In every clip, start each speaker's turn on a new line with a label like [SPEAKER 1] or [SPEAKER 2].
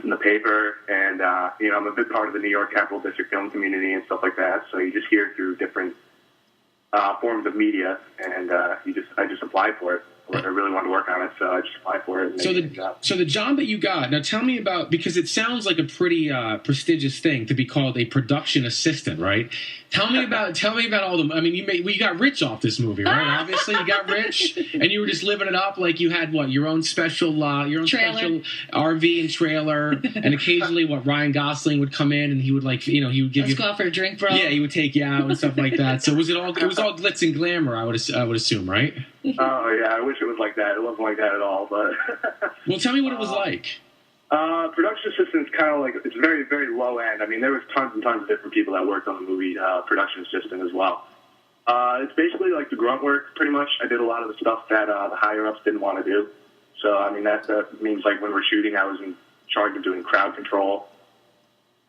[SPEAKER 1] in the paper, and I'm a big part of the New York Capital District film community and stuff like that. So you just hear it through different forms of media, and I just applied for it. I really wanted to work on it, so I just applied for it.
[SPEAKER 2] So the job that you got, now tell me about, because it sounds like a pretty prestigious thing to be called a production assistant, right? Tell me about all the. I mean, you got rich off this movie, right? Obviously, you got rich, and you were just living it up. Like you had your own special special RV and trailer, and occasionally Ryan Gosling would come in and he would he would give
[SPEAKER 3] Let's go out for a drink, bro.
[SPEAKER 2] Yeah, he would take you out and stuff like that. So it was all glitz and glamour, I would assume, right?
[SPEAKER 1] Oh yeah, I wish it was like that. It wasn't like that at all, but.
[SPEAKER 2] Well, tell me what it was like.
[SPEAKER 1] Production assistant's kind of like, it's very, very low end. I mean, there was tons and tons of different people that worked on the movie, production assistant as well. It's basically like the grunt work, pretty much. I did a lot of the stuff that the higher-ups didn't want to do. So, I mean, that means like when we're shooting, I was in charge of doing crowd control,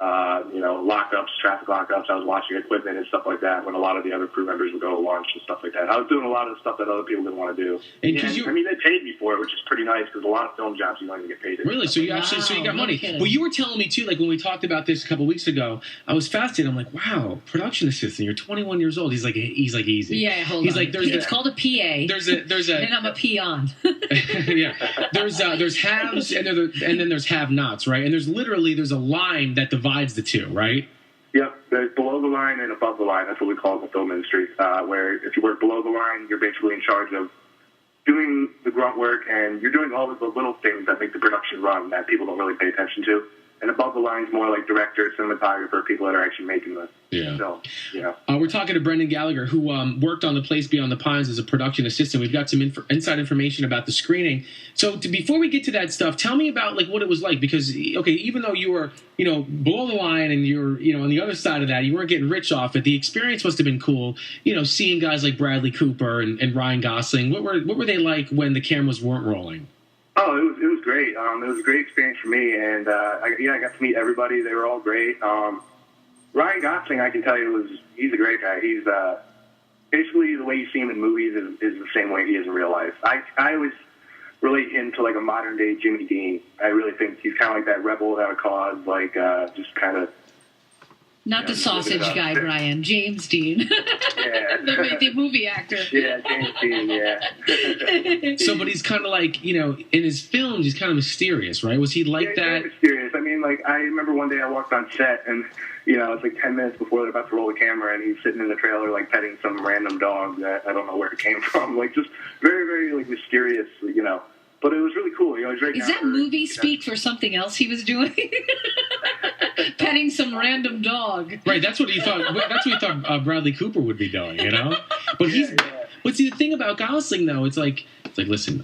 [SPEAKER 1] lockups, traffic lockups. I was watching equipment and stuff like that when a lot of the other crew members would go to lunch and stuff like that. I was doing a lot of the stuff that other people didn't want to do.
[SPEAKER 2] And
[SPEAKER 1] I mean, they paid me for it, which is pretty nice because a lot of film jobs you don't even get paid.
[SPEAKER 2] Really? So you got money. Well, you were telling me too, like when we talked about this a couple weeks ago, I was fascinated. I'm like, wow, production assistant. You're 21 years old. He's like easy.
[SPEAKER 3] Yeah, hold on.
[SPEAKER 2] Like,
[SPEAKER 3] it's called a PA.
[SPEAKER 2] There's a.
[SPEAKER 3] And I'm a peon.
[SPEAKER 2] Yeah. There's haves and then there's have-nots, right? And there's a line that divides the two, right?
[SPEAKER 1] Yep, there's below the line and above the line. That's what we call it in the film industry, where if you work below the line, you're basically in charge of doing the grunt work, and you're doing all of the little things that make the production run that people don't really pay attention to. And above the line is more like director, cinematographer, people that are actually making the film. Yeah.
[SPEAKER 2] We're talking to Brendan Gallagher, who worked on The Place Beyond the Pines as a production assistant. We've got some inside information about the screening. So before we get to that stuff, tell me about like what it was like, because even though you were below the line and you're on the other side of that, you weren't getting rich off it. The experience must have been cool. Seeing guys like Bradley Cooper and Ryan Gosling. What were they like when the cameras weren't rolling?
[SPEAKER 1] Oh, it was great. It was a great experience for me, and I got to meet everybody. They were all great. Ryan Gosling, I can tell you, he's a great guy. He's basically the way you see him in movies is the same way he is in real life. I always relate him to like a modern day Jimmy Dean. I really think he's kind of like that rebel without a cause, like just kind of.
[SPEAKER 3] Not the sausage guy, Brian. James Dean.
[SPEAKER 1] Yeah.
[SPEAKER 3] the movie actor.
[SPEAKER 1] Yeah, James Dean, yeah.
[SPEAKER 2] So, but he's kind of like, in his films, he's kind of mysterious, right? Was he like that?
[SPEAKER 1] He's mysterious. I mean, like, I remember one day I walked on set, and, it's like 10 minutes before they're about to roll the camera, and he's sitting in the trailer, like, petting some random dog that I don't know where it came from. Like, just very, very, like, mysterious, But it was really cool. It was very
[SPEAKER 3] Is that movie speak for something else he was doing? Petting some random dog.
[SPEAKER 2] Right, that's what he thought. That's what he thought Bradley Cooper would be doing, But But see, the thing about Gosling though, it's like listen,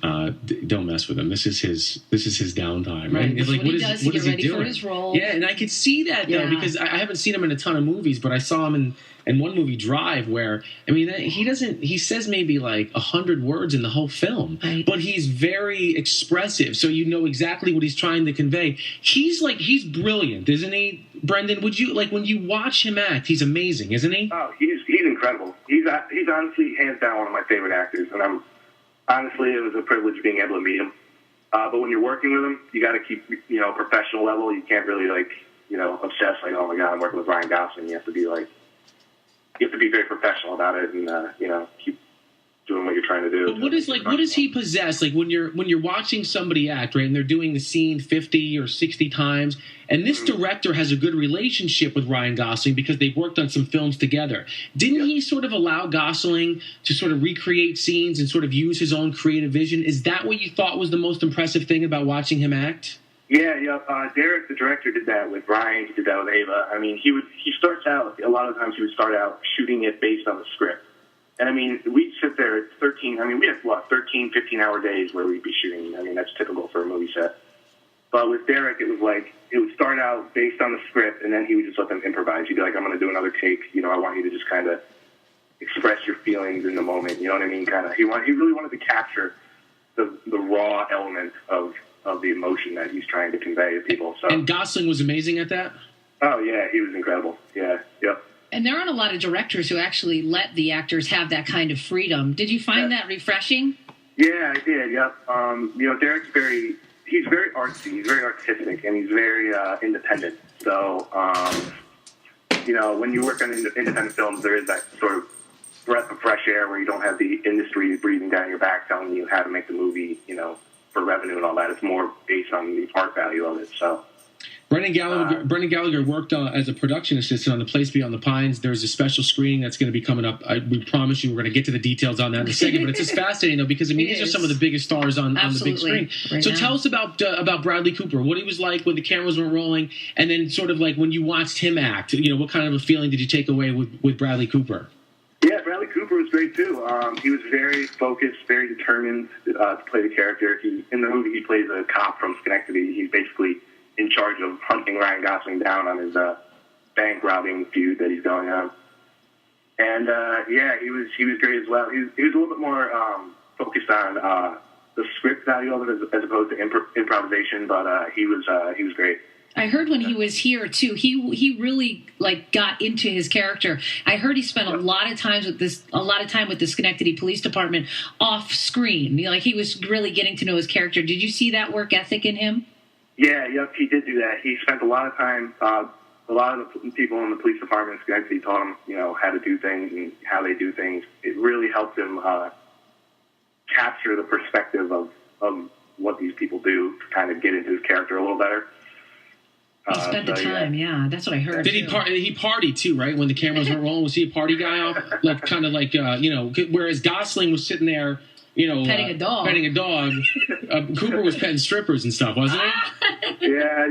[SPEAKER 2] don't mess with him. This is his downtime, right?
[SPEAKER 3] It's like, what is he doing? For his role.
[SPEAKER 2] Yeah, and I could see that though because I haven't seen him in a ton of movies, but I saw him in one movie, Drive, where he says maybe like 100 words in the whole film,
[SPEAKER 3] right.
[SPEAKER 2] But he's very expressive, so you know exactly what he's trying to convey. He's brilliant, isn't he, Brendan? Would you when you watch him act, he's amazing, isn't he?
[SPEAKER 1] Oh, he's incredible. He's honestly hands down one of my favorite actors, and it was a privilege being able to meet him. But when you're working with him, you got to keep professional level. You can't really obsess like, oh my God, I'm working with Ryan Gosling. You have to be very professional about it, and keep doing what you're trying to do.
[SPEAKER 2] But what does he possess? Like when you're watching somebody act, right, and they're doing the scene 50 or 60 times, and this director has a good relationship with Ryan Gosling because they've worked on some films together. Didn't he sort of allow Gosling to sort of recreate scenes and sort of use his own creative vision? Is that what you thought was the most impressive thing about watching him act?
[SPEAKER 1] Yeah. Derek, the director, did that with Ryan. He did that with Ava. I mean, he starts out, a lot of times he would start out shooting it based on the script. And I mean, we'd sit there at 13, we had 13, 15-hour days where we'd be shooting. I mean, that's typical for a movie set. But with Derek, it was like, it would start out based on the script, and then he would just let them improvise. He'd be like, I'm going to do another take. I want you to just kind of express your feelings in the moment. You know what I mean? He really wanted to capture the raw element of the emotion that he's trying to convey to people. So.
[SPEAKER 2] And Gosling was amazing at that?
[SPEAKER 1] Oh, yeah, he was incredible. Yeah, yep.
[SPEAKER 3] And there aren't a lot of directors who actually let the actors have that kind of freedom. Did you find that refreshing?
[SPEAKER 1] Yeah, I did, yep. Derek's he's very artsy, he's very artistic, and he's very independent. So, you know, when you work on independent films, there is that sort of breath of fresh air where you don't have the industry breathing down your back telling you how to make the movie, you know, for revenue and all that. It's more based on the art value of it. So.
[SPEAKER 2] Brendan Gallagher worked as a production assistant on The Place Beyond the Pines. There's a special screening that's going to be coming up. We promise you we're going to get to the details on that in a second. But it's just fascinating, though, because, I mean, these are some of the biggest stars on the big screen. Right so now. Tell us about Bradley Cooper, what he was like when the cameras weren't rolling, and then sort of like when you watched him act, you know, what kind of a feeling did you take away with Bradley Cooper?
[SPEAKER 1] Yeah, Bradley Cooper was great, too. He was very focused, very determined to play the character. In the movie, he plays a cop from Schenectady. He's basically in charge of hunting Ryan Gosling down on his bank robbing feud that he's going on. And yeah, he was great as well. He was a little bit more focused on the script value of it as opposed to improvisation, but he was great.
[SPEAKER 3] I heard when he was here too, he really like got into his character. I heard he spent a lot of time with the Schenectady Police Department off screen. Like he was really getting to know his character. Did you see that work ethic in him?
[SPEAKER 1] Yeah, yep, he did do that. He spent a lot of time. A lot of the people in the police department in Schenectady taught him, you know, how to do things and how they do things. It really helped him capture the perspective of what these people do to kind of get into his character a little better.
[SPEAKER 3] He spent the time, yeah. That's what I heard.
[SPEAKER 2] Did he party too, right? When the cameras weren't rolling, was he a party guy? Like kind of like you know, whereas Gosling was sitting there, you know,
[SPEAKER 3] petting a dog.
[SPEAKER 2] Cooper was petting strippers and stuff, wasn't he?
[SPEAKER 1] Yeah.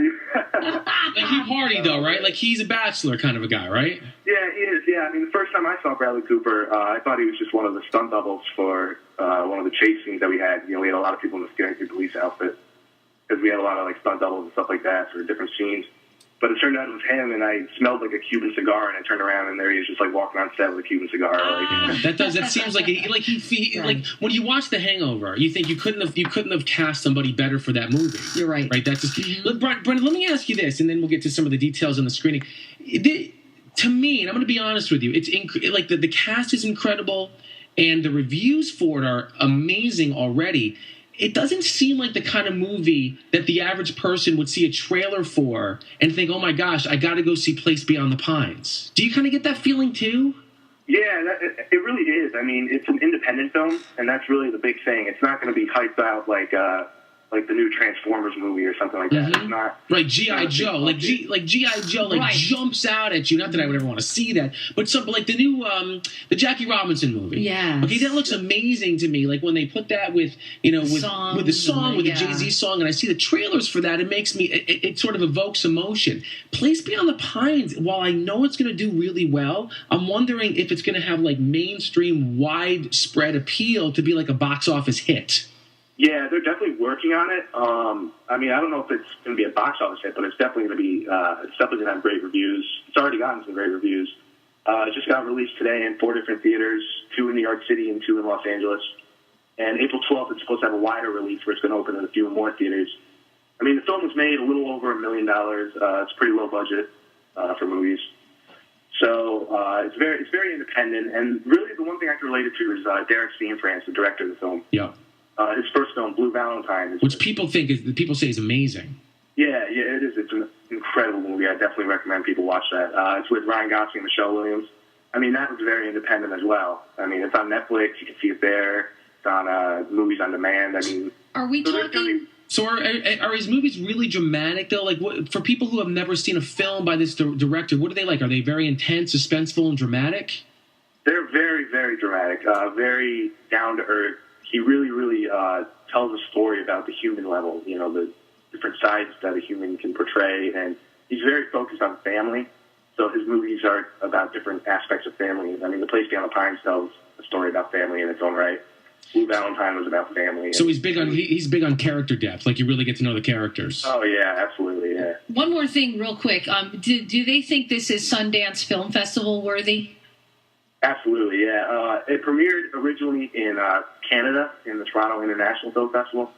[SPEAKER 2] Like he partied though, right? Like he's a bachelor kind of a guy, right?
[SPEAKER 1] Yeah, he is. Yeah, I mean, the first time I saw Bradley Cooper, I thought he was just one of the stunt doubles for one of the chase scenes that we had. You know, we had a lot of people in the Schenectady police outfit because we had a lot of like stunt doubles and stuff like that for different scenes. But it turned out it was him, and I smelled like a Cuban cigar, and I turned around, and there he is, just like walking on set with a Cuban cigar.
[SPEAKER 2] That seems like like when you watch The Hangover, you think you couldn't have cast somebody better for that movie.
[SPEAKER 3] You're right.
[SPEAKER 2] Right. That's just, Brendan. Let me ask you this, and then we'll get to some of the details on the screening. To me, and I'm going to be honest with you, it's like the cast is incredible, and the reviews for it are amazing already. It doesn't seem like the kind of movie that the average person would see a trailer for and think, oh my gosh, I got to go see Place Beyond the Pines. Do you kind of get that feeling too?
[SPEAKER 1] Yeah, it really is. I mean, it's an independent film, and that's really the big thing. It's not going to be hyped out like the new Transformers movie or something like that.
[SPEAKER 2] Mm-hmm.
[SPEAKER 1] It's not
[SPEAKER 2] right. G.I. Joe, like G.I. Joe, like right. Jumps out at you. Not that I would ever want to see that, but something like the new the Jackie Robinson movie.
[SPEAKER 3] Yeah.
[SPEAKER 2] Okay, that looks amazing to me. Like when they put that with the Jay-Z song, and I see the trailers for that, it makes me it sort of evokes emotion. Place Beyond the Pines. While I know it's going to do really well, I'm wondering if it's going to have like mainstream, widespread appeal to be like a box office hit.
[SPEAKER 1] Yeah, they're definitely working on it. I mean, I don't know if it's going to be a box office hit, but it's definitely going to be. It's definitely going to have great reviews. It's already gotten some great reviews. It just got released today in 4 different theaters, 2 in New York City and 2 in Los Angeles. And April 12th, it's supposed to have a wider release where it's going to open in a few more theaters. I mean, the film was made a little over $1 million. It's pretty low budget for movies. So it's very independent. And really, the one thing I can relate it to is Derek Cianfrance, the director of the film.
[SPEAKER 2] Yeah.
[SPEAKER 1] His first film, Blue Valentine,
[SPEAKER 2] which people say is amazing.
[SPEAKER 1] Yeah, it is. It's an incredible movie. I definitely recommend people watch that. It's with Ryan Gosling and Michelle Williams. I mean, that was very independent as well. I mean, it's on Netflix. You can see it there. It's on Movies on Demand. I mean,
[SPEAKER 3] are we talking?
[SPEAKER 2] So are his movies really dramatic though? Like, for people who have never seen a film by this director, what are they like? Are they very intense, suspenseful, and dramatic?
[SPEAKER 1] They're very, very dramatic. Very down to earth. He really tells a story about the human level, you know, the different sides that a human can portray, and he's very focused on family. So his movies are about different aspects of family. I mean, The Place Beyond the Pines tells a story about family in its own right. Blue Valentine was about family.
[SPEAKER 2] So he's big on character depth, like you really get to know the characters.
[SPEAKER 1] Oh yeah, absolutely, yeah.
[SPEAKER 3] One more thing, real quick. Do they think this is Sundance Film Festival worthy?
[SPEAKER 1] Absolutely, yeah. It premiered originally in Canada in the Toronto International Film Festival,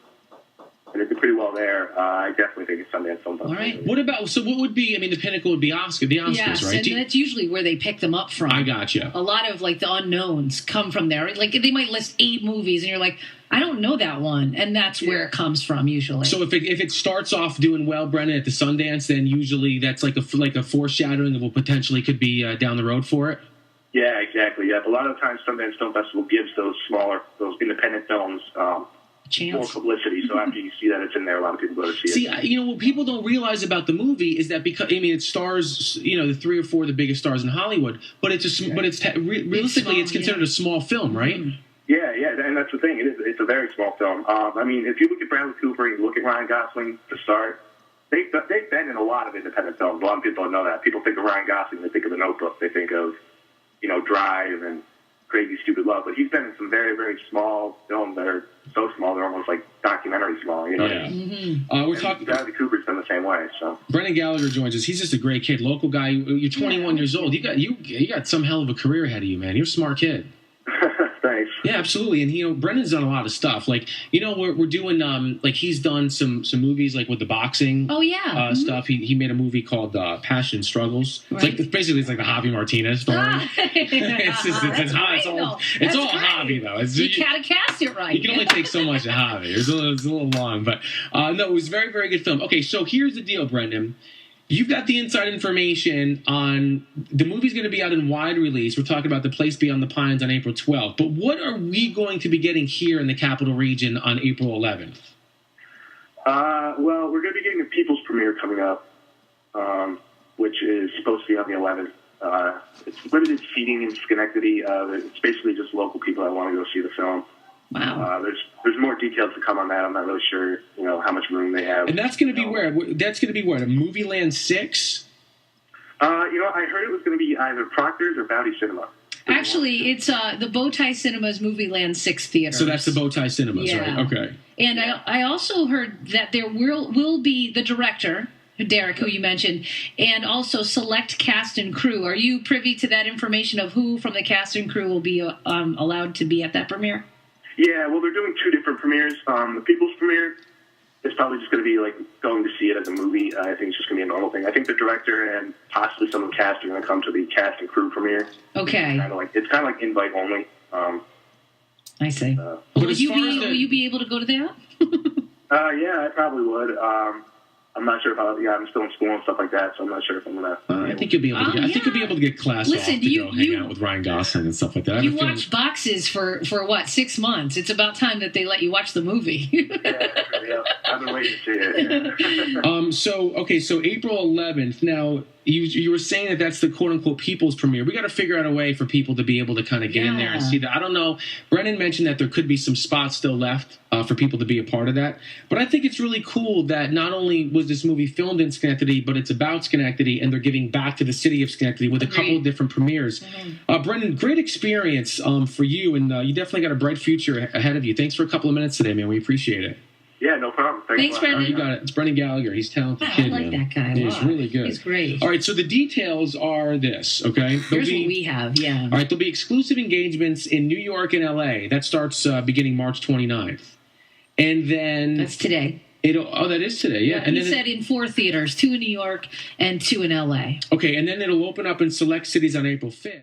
[SPEAKER 1] and it did pretty well there. I definitely think it's Sundance Film Festival.
[SPEAKER 3] All right.
[SPEAKER 2] What about, so what would be, I mean, the pinnacle would be the Oscars,
[SPEAKER 3] Yes,
[SPEAKER 2] right?
[SPEAKER 3] and that's usually where they pick them up from.
[SPEAKER 2] I gotcha.
[SPEAKER 3] A lot of like the unknowns come from there. Like they might list 8 movies, and you're like, I don't know that one, and that's where it comes from usually.
[SPEAKER 2] So if it starts off doing well, Brendan, at the Sundance, then usually that's like a foreshadowing of what potentially could be down the road for it.
[SPEAKER 1] Yeah, exactly. Yeah, a lot of times Sundance Film Festival gives those independent films more publicity. So after you see that it's in there, a lot of people go to see it.
[SPEAKER 2] See, what people don't realize about the movie is that because it stars, the 3 or 4 of the biggest stars in Hollywood, but realistically it's considered a small film, right? Mm-hmm.
[SPEAKER 1] Yeah, and that's the thing. It's a very small film. If you look at Bradley Cooper and you look at Ryan Gosling to start, they've been in a lot of independent films. A lot of people don't know that. People think of Ryan Gosling, they think of The Notebook, they think of Drive and Crazy Stupid Love, but he's been in some very, very small films that are so small they're almost like documentary small.
[SPEAKER 2] Yeah. Mm-hmm. We're talking.
[SPEAKER 1] Bradley Cooper's been the same way. So
[SPEAKER 2] Brendan Gallagher joins us. He's just a great kid, local guy. You're 21 years old. You got some hell of a career ahead of you, man. You're a smart kid.
[SPEAKER 1] Thanks.
[SPEAKER 2] Yeah, absolutely. And Brendan's done a lot of stuff. Like we're doing he's done some movies like with the boxing.
[SPEAKER 3] Oh yeah.
[SPEAKER 2] Stuff. He made a movie called Passion Struggles.
[SPEAKER 3] Right.
[SPEAKER 2] It's basically the Javi Martinez story. It's all Javi though.
[SPEAKER 3] You gotta cast it right.
[SPEAKER 2] You can only take so much of Javi. It's a little long, but no, it was a very, very good film. Okay, so here's the deal, Brendan. You've got the inside information on the movie's going to be out in wide release. We're talking about The Place Beyond the Pines on April 12th. But what are we going to be getting here in the Capital Region on April 11th?
[SPEAKER 1] Well, we're going to be getting a People's premiere coming up, which is supposed to be on the 11th. It's limited seating in Schenectady. It's basically just local people that want to go see the film.
[SPEAKER 3] Wow.
[SPEAKER 1] There's more details to come on that. I'm not really sure, how much room they have.
[SPEAKER 2] And that's going to be where? That's going to be what? A Movie Land 6?
[SPEAKER 1] I heard it was going to be either Proctor's or Bowdy Cinema.
[SPEAKER 3] Actually, it's the Bowtie Cinemas Movie Land 6 theater.
[SPEAKER 2] So that's the Bowtie Cinemas, right? Okay.
[SPEAKER 3] And I also heard that there will be the director, Derek, who you mentioned, and select cast and crew. Are you privy to that information of who from the cast and crew will be allowed to be at that premiere?
[SPEAKER 1] Yeah, well, they're doing 2 different premieres. The People's premiere is probably just going to be like going to see it as a movie. I think it's just going to be a normal thing. I think the director and possibly some of the cast are going to come to the cast and crew premiere.
[SPEAKER 3] Okay.
[SPEAKER 1] It's kind of like invite only.
[SPEAKER 3] I see. Will you be able to go to that?
[SPEAKER 1] Yeah, I probably would. I'm not sure if I'm still in school and stuff like that, so I'm not sure if I'm gonna.
[SPEAKER 2] I think you'll be able to. I think you'll be able to get class off to go hang out with Ryan Gosling and stuff like that.
[SPEAKER 3] You watch boxes for what, 6 months? It's about time that they let you watch the movie.
[SPEAKER 1] yeah, I've been waiting to see it. Yeah.
[SPEAKER 2] So April 11th. Now you were saying that that's the quote unquote people's premiere. We got to figure out a way for people to be able to kind of get in there and see that. I don't know. Brendan mentioned that there could be some spots still left for people to be a part of that. But I think it's really cool that not only was this movie filmed in Schenectady, but it's about Schenectady, and they're giving back to the city of Schenectady with a couple of different premieres. Mm-hmm. Brendan, great experience for you, and you definitely got a bright future ahead of you. Thanks for a couple of minutes today, man. We appreciate it.
[SPEAKER 1] Yeah, no problem.
[SPEAKER 3] Thanks Brendan.
[SPEAKER 2] You got it. It's Brendan Gallagher. He's a talented kid,
[SPEAKER 3] I like that guy.
[SPEAKER 2] He's really good.
[SPEAKER 3] He's great.
[SPEAKER 2] All right, so the details are this, okay?
[SPEAKER 3] Here's what we have, yeah.
[SPEAKER 2] All right, there'll be exclusive engagements in New York and L.A. That starts beginning March 29th. And then...
[SPEAKER 3] That's today.
[SPEAKER 2] That is today, yeah. And
[SPEAKER 3] he said in 4 theaters, 2 in New York and 2 in L.A.
[SPEAKER 2] Okay, and then it'll open up in select cities on April 5th.